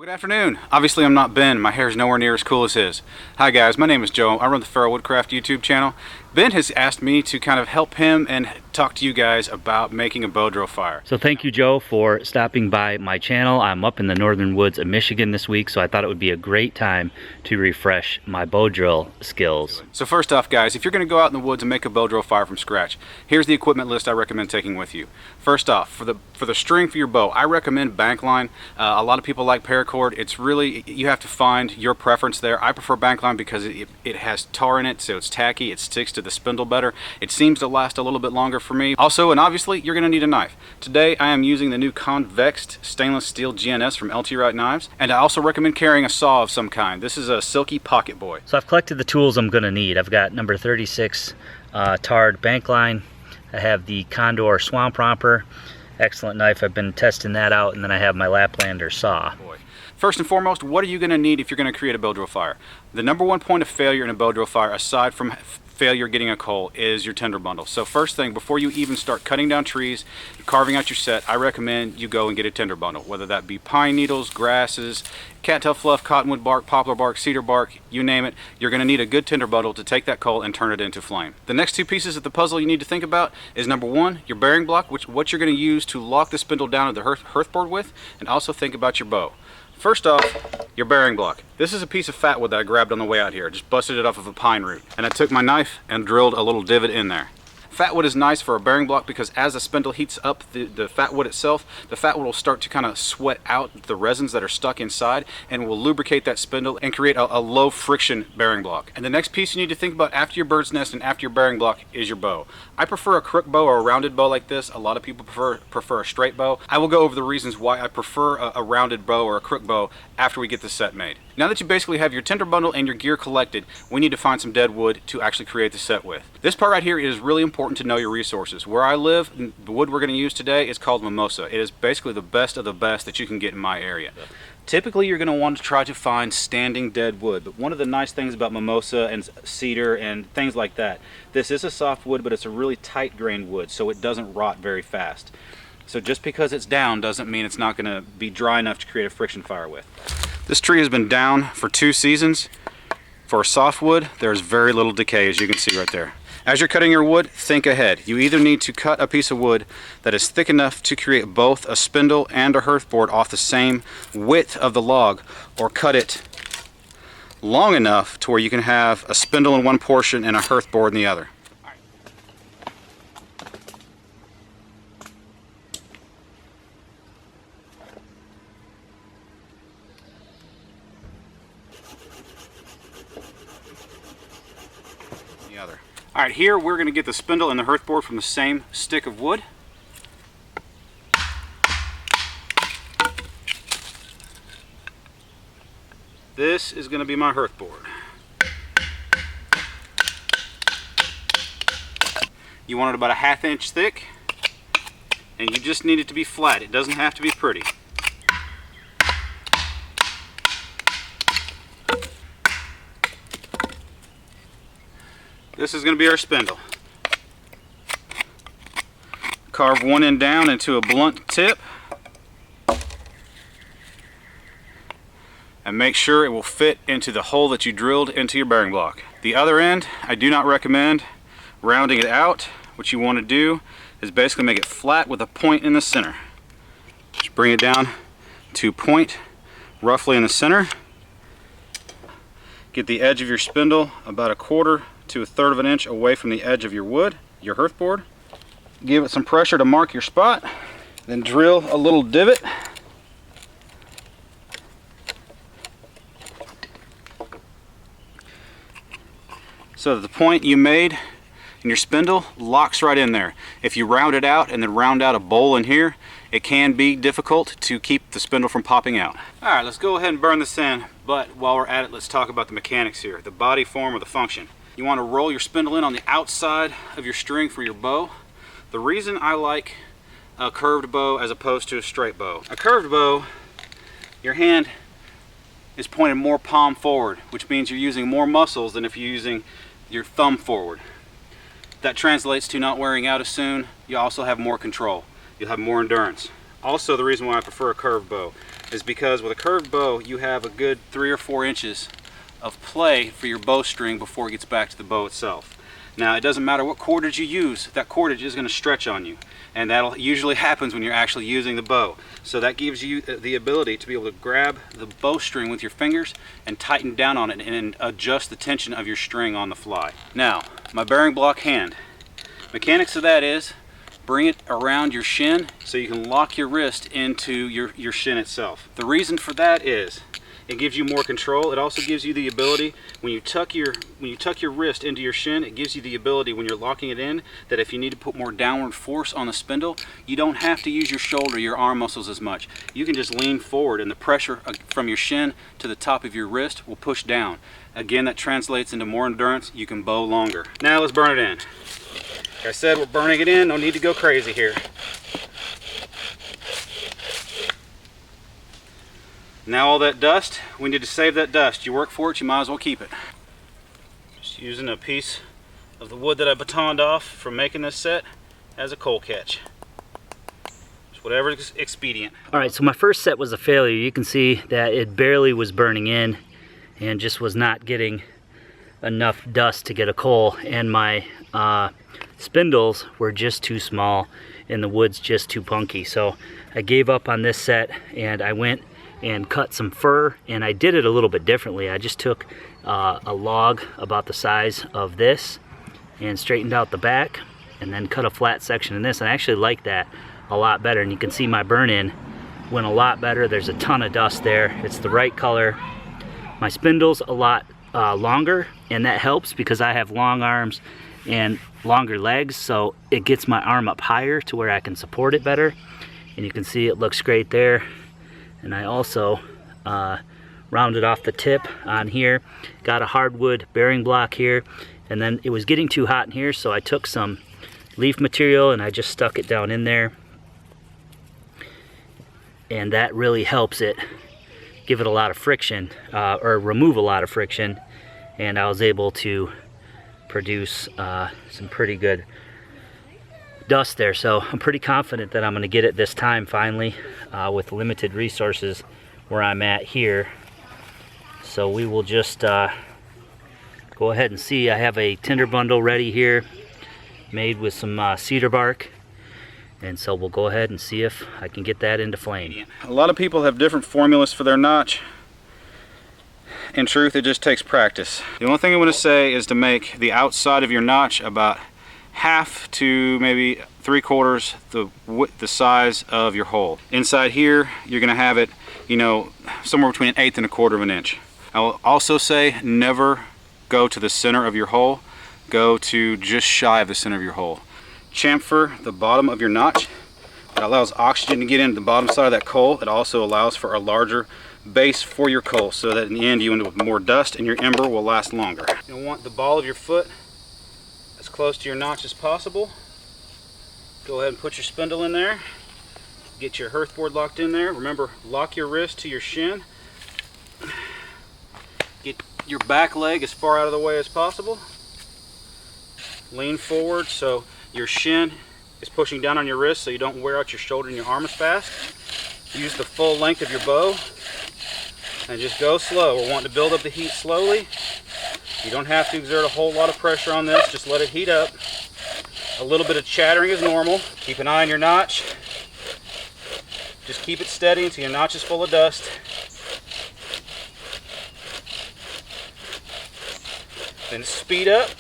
Well, good afternoon. Obviously I'm not Ben. My hair's nowhere near as cool as his. Hi guys, my name is Joe. I run the Woodcraft YouTube channel. Ben has asked me to kind of help him and talk to you guys about making a Bowdrill fire. So thank you, Joe, for stopping by my channel. I'm up in the northern woods of Michigan this week, so I thought it would be a great time to refresh my Bowdrill skills. So first off, guys, if you're going to go out in the woods and make a Bowdrill fire from scratch, here's the equipment list I recommend taking with you. First off, for the string for your bow, I recommend bank line. A lot of people like paracord. It's really, you have to find your preference there. I prefer bank line because it has tar in it, so it's tacky. It sticks to the spindle better. It seems to last a little bit longer for me. Also, and obviously, you're going to need a knife. Today, I am using the new convexed stainless steel GNS from LT Wright Knives, and I also recommend carrying a saw of some kind. This is a Silky Pocket Boy. So I've collected the tools I'm going to need. I've got number 36 tarred bank line. I have the Condor Swamp Romper. Excellent knife. I've been testing that out, and then I have my Laplander saw. First and foremost, what are you going to need if you're going to create a Bowdrill fire? The number one point of failure in a Bowdrill fire, aside from failure getting a coal, is your tinder bundle. So first thing, before you even start cutting down trees, carving out your set, I recommend you go and get a tinder bundle, whether that be pine needles, grasses, cattail fluff, cottonwood bark, poplar bark, cedar bark, you name it. You're going to need a good tinder bundle to take that coal and turn it into flame. The next two pieces of the puzzle you need to think about is number one, your bearing block, what you're going to use to lock the spindle down to the hearthboard with, and also think about your bow. First off, your bearing block. This is a piece of fat wood that I grabbed on the way out here. I just busted it off of a pine root. And I took my knife and drilled a little divot in there. Fat wood is nice for a bearing block because as the spindle heats up the fat wood itself, the fat wood will start to kind of sweat out the resins that are stuck inside and will lubricate that spindle and create a low friction bearing block. And the next piece you need to think about after your bird's nest and after your bearing block is your bow. I prefer a crook bow or a rounded bow like this. A lot of people prefer a straight bow. I will go over the reasons why I prefer a rounded bow or a crook bow after we get this set made. Now that you basically have your tinder bundle and your gear collected, we need to find some dead wood to actually create the set with. This part right here is really important to know your resources. Where I live, the wood we're going to use today is called mimosa. It is basically the best of the best that you can get in my area. Typically you're going to want to try to find standing dead wood, but one of the nice things about mimosa and cedar and things like that, this is a soft wood, but it's a really tight grained wood, so it doesn't rot very fast. So just because it's down doesn't mean it's not going to be dry enough to create a friction fire with. This tree has been down for 2 seasons. For a softwood, there's very little decay, as you can see right there. As you're cutting your wood, think ahead. You either need to cut a piece of wood that is thick enough to create both a spindle and a hearthboard off the same width of the log, or cut it long enough to where you can have a spindle in one portion and a hearthboard in the other. Alright, here we're going to get the spindle and the hearthboard from the same stick of wood. This is going to be my hearthboard. You want it about a 1/2 inch thick, and you just need it to be flat. It doesn't have to be pretty. This is going to be our spindle. Carve one end down into a blunt tip and make sure it will fit into the hole that you drilled into your bearing block. The other end, I do not recommend rounding it out. What you want to do is basically make it flat with a point in the center. Just bring it down to point roughly in the center. Get the edge of your spindle about 1/4 to 1/3 of an inch away from the edge of your wood, your hearthboard. Give it some pressure to mark your spot, then drill a little divot. So that the point you made in your spindle locks right in there. If you round it out and then round out a bowl in here, it can be difficult to keep the spindle from popping out. Alright, let's go ahead and burn this in, but while we're at it, let's talk about the mechanics here, the body, form, or the function. You want to roll your spindle in on the outside of your string for your bow. The reason I like a curved bow as opposed to a straight bow. A curved bow, your hand is pointed more palm forward, which means you're using more muscles than if you're using your thumb forward. That translates to not wearing out as soon. You also have more control. You'll have more endurance. Also, the reason why I prefer a curved bow, is because with a curved bow, you have a good 3 or 4 inches of play for your bowstring before it gets back to the bow itself. Now, it doesn't matter what cordage you use, that cordage is going to stretch on you. And that usually happens when you're actually using the bow. So that gives you the ability to be able to grab the bowstring with your fingers and tighten down on it and adjust the tension of your string on the fly. Now, my bearing block hand. Mechanics of that is, bring it around your shin so you can lock your wrist into your shin itself. The reason for that is, it gives you more control. It also gives you the ability, when you tuck your wrist into your shin, it gives you the ability when you're locking it in, that if you need to put more downward force on the spindle, you don't have to use your shoulder, your arm muscles as much. You can just lean forward and the pressure from your shin to the top of your wrist will push down. Again, that translates into more endurance. You can bow longer. Now let's burn it in. Like I said, we're burning it in. No need to go crazy here. Now all that dust, we need to save that dust. You work for it, you might as well keep it. Just using a piece of the wood that I batoned off from making this set as a coal catch. Just whatever is expedient. Alright, so my first set was a failure. You can see that it barely was burning in and just was not getting enough dust to get a coal. And my spindles were just too small and the wood's just too punky. So I gave up on this set and I went and cut some fir, and I did it a little bit differently. I just took a log about the size of this and straightened out the back and then cut a flat section in this, and I actually like that a lot better. And you can see my burn-in went a lot better. There's a ton of dust there. It's the right color. My spindle's a lot longer, and that helps because I have long arms and longer legs, so it gets my arm up higher to where I can support it better. And you can see it looks great there. And I also rounded off the tip on here, got a hardwood bearing block here, and then it was getting too hot in here, so I took some leaf material and I just stuck it down in there, and that really helps it give it a lot of friction, or remove a lot of friction, and I was able to produce some pretty good dust there. So I'm pretty confident that I'm going to get it this time finally, with limited resources where I'm at here. So we will just go ahead and see. I have a tinder bundle ready here made with some cedar bark, and so we'll go ahead and see if I can get that into flame. A lot of people have different formulas for their notch. In truth, it just takes practice. The only thing I want to say is to make the outside of your notch about half to maybe 3/4 the size of your hole. Inside here, you're going to have it, you know, somewhere between 1/8 and 1/4 of an inch. I will also say never go to the center of your hole. Go to just shy of the center of your hole. Chamfer the bottom of your notch. It allows oxygen to get into the bottom side of that coal. It also allows for a larger base for your coal, so that in the end you end up with more dust and your ember will last longer. You'll want the ball of your foot as close to your notch as possible. Go ahead and put your spindle in there. Get your hearthboard locked in there. Remember, lock your wrist to your shin. Get your back leg as far out of the way as possible. Lean forward so your shin is pushing down on your wrist so you don't wear out your shoulder and your arm as fast. Use the full length of your bow and just go slow. We're wanting to build up the heat slowly. You don't have to exert a whole lot of pressure on this, just let it heat up. A little bit of chattering is normal. Keep an eye on your notch. Just keep it steady until your notch is full of dust. Then speed up.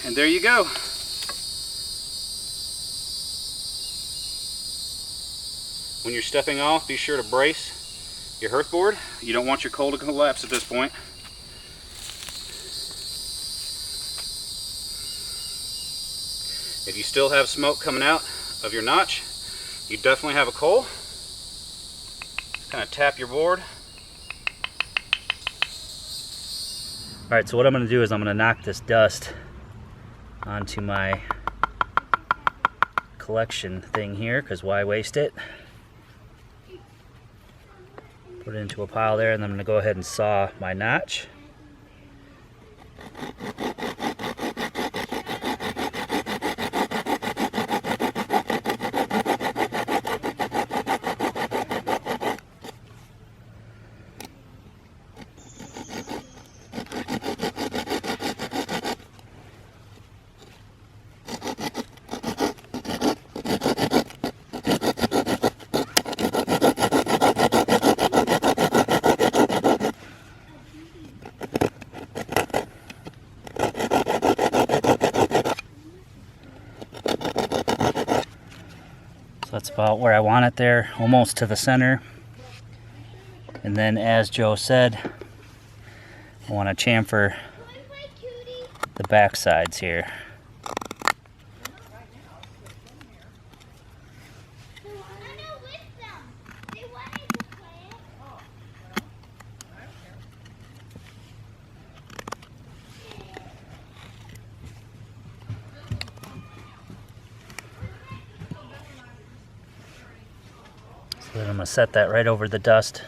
And there you go. When you're stepping off, be sure to brace your hearthboard. You don't want your coal to collapse at this point. If you still have smoke coming out of your notch, you definitely have a coal. Kind of tap your board. Alright, so what I'm going to do is I'm going to knock this dust onto my collection thing here, because why waste it? Put it into a pile there, and then I'm going to go ahead and saw my notch. That's about where I want it there, almost to the center. And then, as Joe said, I want to chamfer the back sides here. So then I'm going to set that right over the dust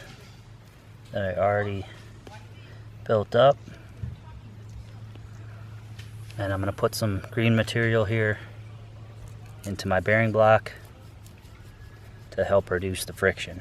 that I already built up. And I'm going to put some green material here into my bearing block to help reduce the friction.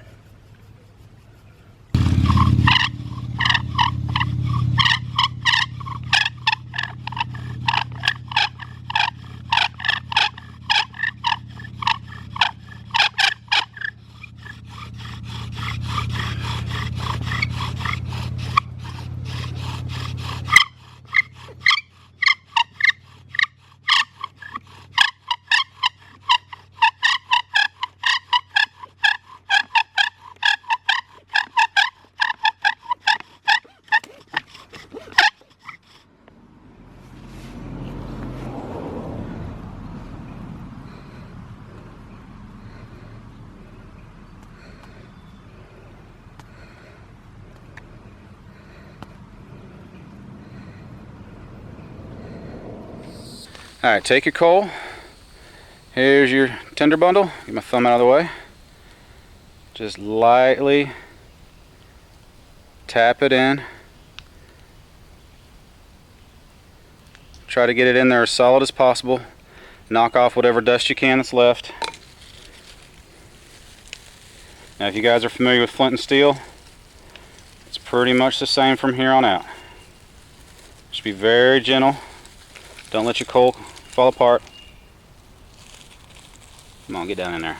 Alright, take your coal. Here's your tinder bundle. Get my thumb out of the way. Just lightly tap it in. Try to get it in there as solid as possible. Knock off whatever dust you can that's left. Now if you guys are familiar with flint and steel, it's pretty much the same from here on out. Just be very gentle. Don't let your coal fall apart. Come on, get down in there.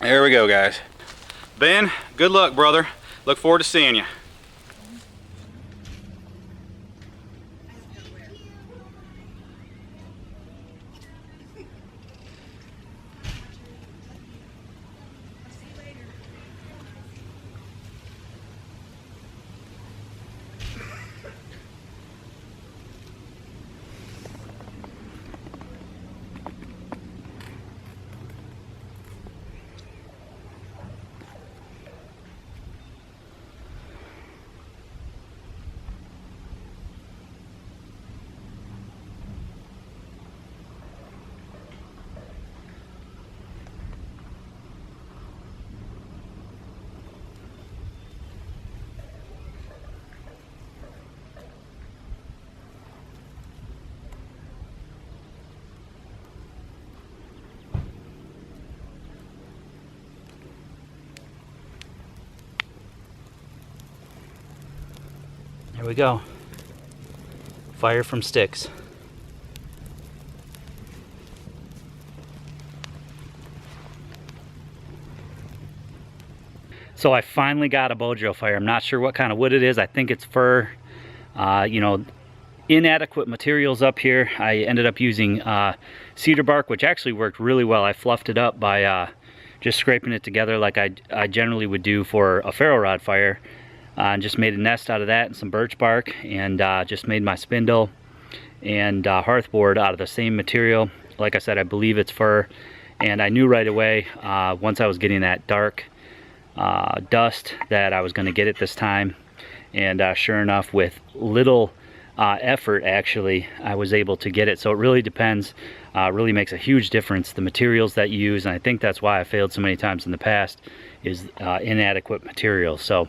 There we go, guys. Ben, good luck, brother. Look forward to seeing you. There we go. Fire from sticks. So I finally got a Bowdrill fire. I'm not sure what kind of wood it is. I think it's fir. You know, inadequate materials up here. I ended up using cedar bark, which actually worked really well. I fluffed it up by just scraping it together like I generally would do for a ferro rod fire. And just made a nest out of that and some birch bark, and just made my spindle and hearthboard out of the same material. Like I said, I believe it's fir, and I knew right away once I was getting that dark dust that I was going to get it this time. And sure enough, with little effort, actually, I was able to get it. So it really depends, really makes a huge difference, the materials that you use. And I think that's why I failed so many times in the past, is inadequate materials. So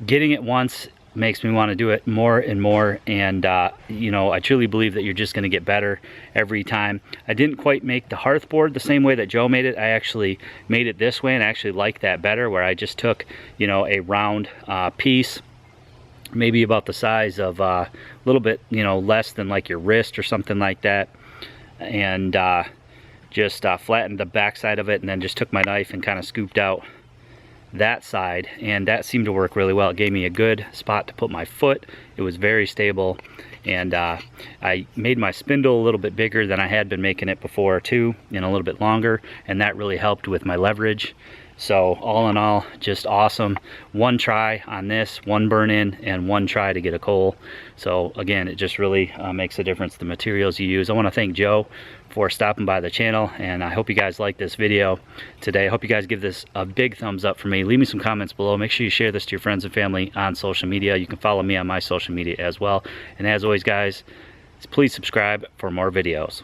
getting it once makes me want to do it more and more, and you know, I truly believe that you're just going to get better every time. I didn't quite make the hearthboard the same way that Joe made it. I actually made it this way, and I actually like that better, where I just took, you know, a round piece maybe about the size of a little bit, you know, less than like your wrist or something like that, and just flattened the back side of it, and then just took my knife and kind of scooped out that side, and that seemed to work really well. It gave me a good spot to put my foot. It was very stable, and I made my spindle a little bit bigger than I had been making it before too, and a little bit longer, and that really helped with my leverage. So all in all, just awesome. One try on this, one burn in, and one try to get a coal. So again, it just really makes a difference, the materials you use. I want to thank Joe for stopping by the channel, and I hope you guys like this video today. I hope you guys give this a big thumbs up for me. Leave me some comments below. Make sure you share this to your friends and family on social media. You can follow me on my social media as well. And as always, guys, please subscribe for more videos.